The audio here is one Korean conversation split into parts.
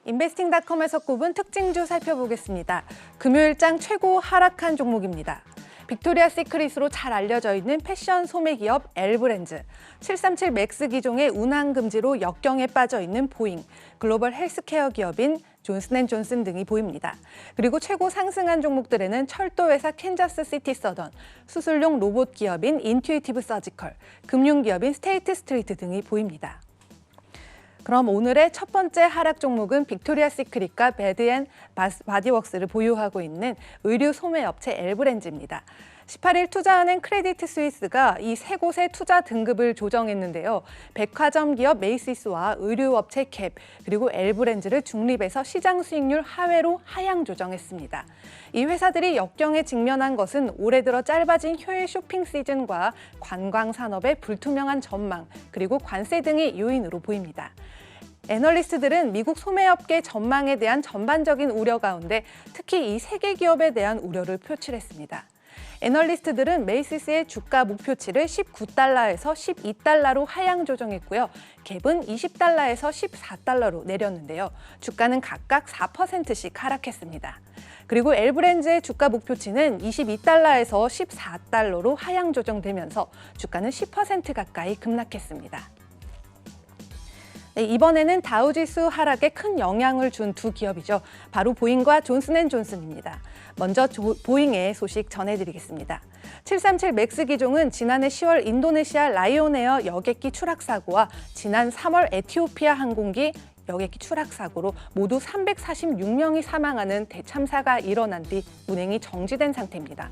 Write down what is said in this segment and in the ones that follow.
인베스팅닷컴에서 꼽은 특징주 살펴보겠습니다. 금요일장 최고 하락한 종목입니다. 빅토리아 시크릿으로 잘 알려져 있는 패션 소매 기업 엘브랜즈, 737 맥스 기종의 운항 금지로 역경에 빠져 있는 보잉, 글로벌 헬스케어 기업인 존슨앤존슨 등이 보입니다. 그리고 최고 상승한 종목들에는 철도회사 캔자스 시티 서던, 수술용 로봇 기업인 인투이티브 서지컬, 금융 기업인 스테이트 스트리트 등이 보입니다. 그럼 오늘의 첫 번째 하락 종목은 빅토리아 시크릿과 배드 & 바디웍스를 보유하고 있는 의류 소매 업체 엘브랜즈입니다. 18일 투자은행 크레디트 스위스가 이 세 곳의 투자 등급을 조정했는데요. 백화점 기업 메이시스와 의류업체 캡, 그리고 엘브랜즈를 중립해서 시장 수익률 하회로 하향 조정했습니다. 이 회사들이 역경에 직면한 것은 올해 들어 짧아진 효율 쇼핑 시즌과 관광 산업의 불투명한 전망, 그리고 관세 등의 요인으로 보입니다. 애널리스트들은 미국 소매업계 전망에 대한 전반적인 우려 가운데 특히 이 세 개 기업에 대한 우려를 표출했습니다. 애널리스트들은 메이시스의 주가 목표치를 19달러에서 12달러로 하향 조정했고요. 갭은 20달러에서 14달러로 내렸는데요. 주가는 각각 4%씩 하락했습니다. 그리고 엘브랜즈의 주가 목표치는 22달러에서 14달러로 하향 조정되면서 주가는 10% 가까이 급락했습니다. 이번에는 다우지수 하락에 큰 영향을 준 두 기업이죠. 바로 보잉과 존슨앤존슨입니다. 먼저 보잉의 소식 전해드리겠습니다. 737 맥스 기종은 지난해 10월 인도네시아 라이온에어 여객기 추락 사고와 지난 3월 에티오피아 항공기 여객기 추락 사고로 모두 346명이 사망하는 대참사가 일어난 뒤 운행이 정지된 상태입니다.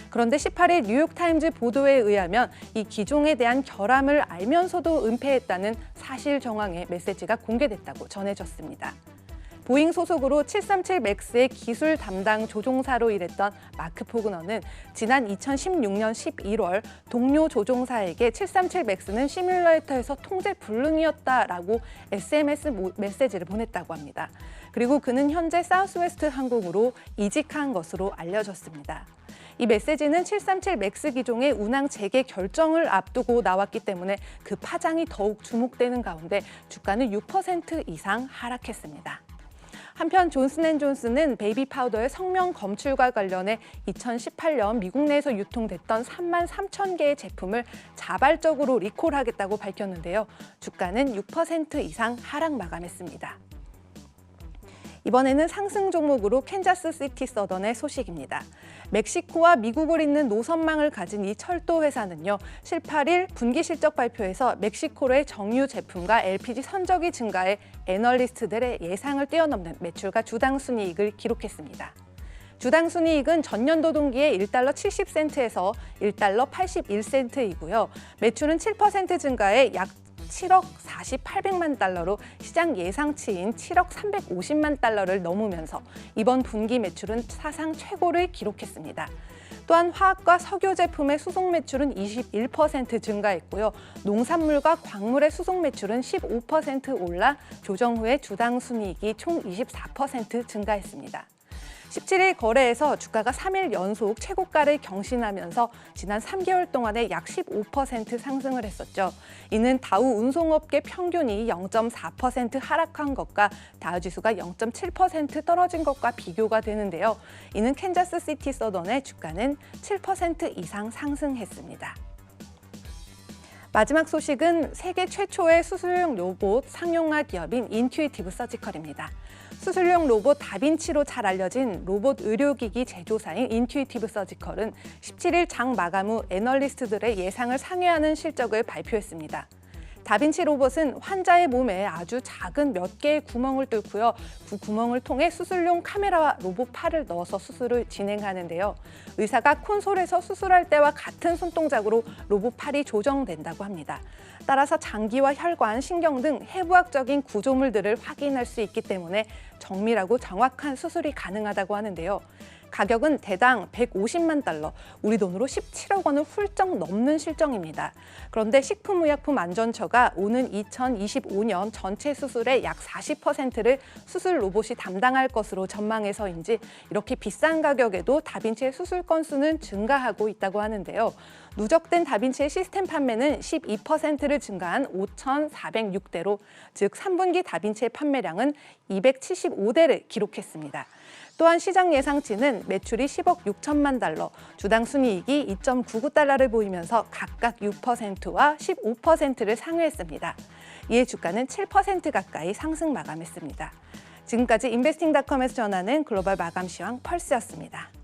그런데 18일 뉴욕타임즈 보도에 의하면 이 기종에 대한 결함을 알면서도 은폐했다는 사실 정황의 메시지가 공개됐다고 전해졌습니다. 보잉 소속으로 737 맥스의 기술 담당 조종사로 일했던 마크 포그너는 지난 2016년 11월 동료 조종사에게 737 맥스는 시뮬레이터에서 통제 불능이었다라고 SMS 메시지를 보냈다고 합니다. 그리고 그는 현재 사우스웨스트 항공으로 이직한 것으로 알려졌습니다. 이 메시지는 737 맥스 기종의 운항 재개 결정을 앞두고 나왔기 때문에 그 파장이 더욱 주목되는 가운데 주가는 6% 이상 하락했습니다. 한편 존슨앤존슨은 베이비 파우더의 성명 검출과 관련해 2018년 미국 내에서 유통됐던 3만 3천 개의 제품을 자발적으로 리콜하겠다고 밝혔는데요. 주가는 6% 이상 하락 마감했습니다. 이번에는 상승 종목으로 캔자스 시티 서던의 소식입니다. 멕시코와 미국을 잇는 노선망을 가진 이 철도 회사는요, 18일 분기 실적 발표에서 멕시코로의 정유 제품과 LPG 선적이 증가해 애널리스트들의 예상을 뛰어넘는 매출과 주당 순이익을 기록했습니다. 주당 순이익은 전년도 동기에 1달러 70센트에서 1달러 81센트이고요. 매출은 7% 증가해 약 7억 4,800만 달러로 시장 예상치인 7억 350만 달러를 넘으면서 이번 분기 매출은 사상 최고를 기록했습니다. 또한 화학과 석유 제품의 수송 매출은 21% 증가했고요. 농산물과 광물의 수송 매출은 15% 올라 조정 후에 주당 순이익이 총 24% 증가했습니다. 17일 거래에서 주가가 3일 연속 최고가를 경신하면서 지난 3개월 동안에 약 15% 상승을 했었죠. 이는 다우 운송업계 평균이 0.4% 하락한 것과 다우지수가 0.7% 떨어진 것과 비교가 되는데요. 이는 캔자스 시티 서던의 주가는 7% 이상 상승했습니다. 마지막 소식은 세계 최초의 수술용 로봇 상용화 기업인 인투이티브 서지컬입니다. 수술용 로봇 다빈치로 잘 알려진 로봇 의료기기 제조사인 인투이티브 서지컬은 17일 장 마감 후 애널리스트들의 예상을 상회하는 실적을 발표했습니다. 다빈치 로봇은 환자의 몸에 아주 작은 몇 개의 구멍을 뚫고요. 그 구멍을 통해 수술용 카메라와 로봇 팔을 넣어서 수술을 진행하는데요. 의사가 콘솔에서 수술할 때와 같은 손동작으로 로봇 팔이 조정된다고 합니다. 따라서 장기와 혈관, 신경 등 해부학적인 구조물들을 확인할 수 있기 때문에 정밀하고 정확한 수술이 가능하다고 하는데요. 가격은 대당 150만 달러, 우리 돈으로 17억 원을 훌쩍 넘는 실정입니다. 그런데 식품의약품안전처가 오는 2025년 전체 수술의 약 40%를 수술 로봇이 담당할 것으로 전망해서인지 이렇게 비싼 가격에도 다빈치의 수술 건수는 증가하고 있다고 하는데요. 누적된 다빈치의 시스템 판매는 12%를 증가한 5,406대로, 즉 3분기 다빈치의 판매량은 275대를 기록했습니다. 또한 시장 예상치는 매출이 10억 6천만 달러, 주당 순이익이 2.99달러를 보이면서 각각 6%와 15%를 상회했습니다. 이에 주가는 7% 가까이 상승 마감했습니다. 지금까지 인베스팅닷컴에서 전하는 글로벌 마감 시황 펄스였습니다.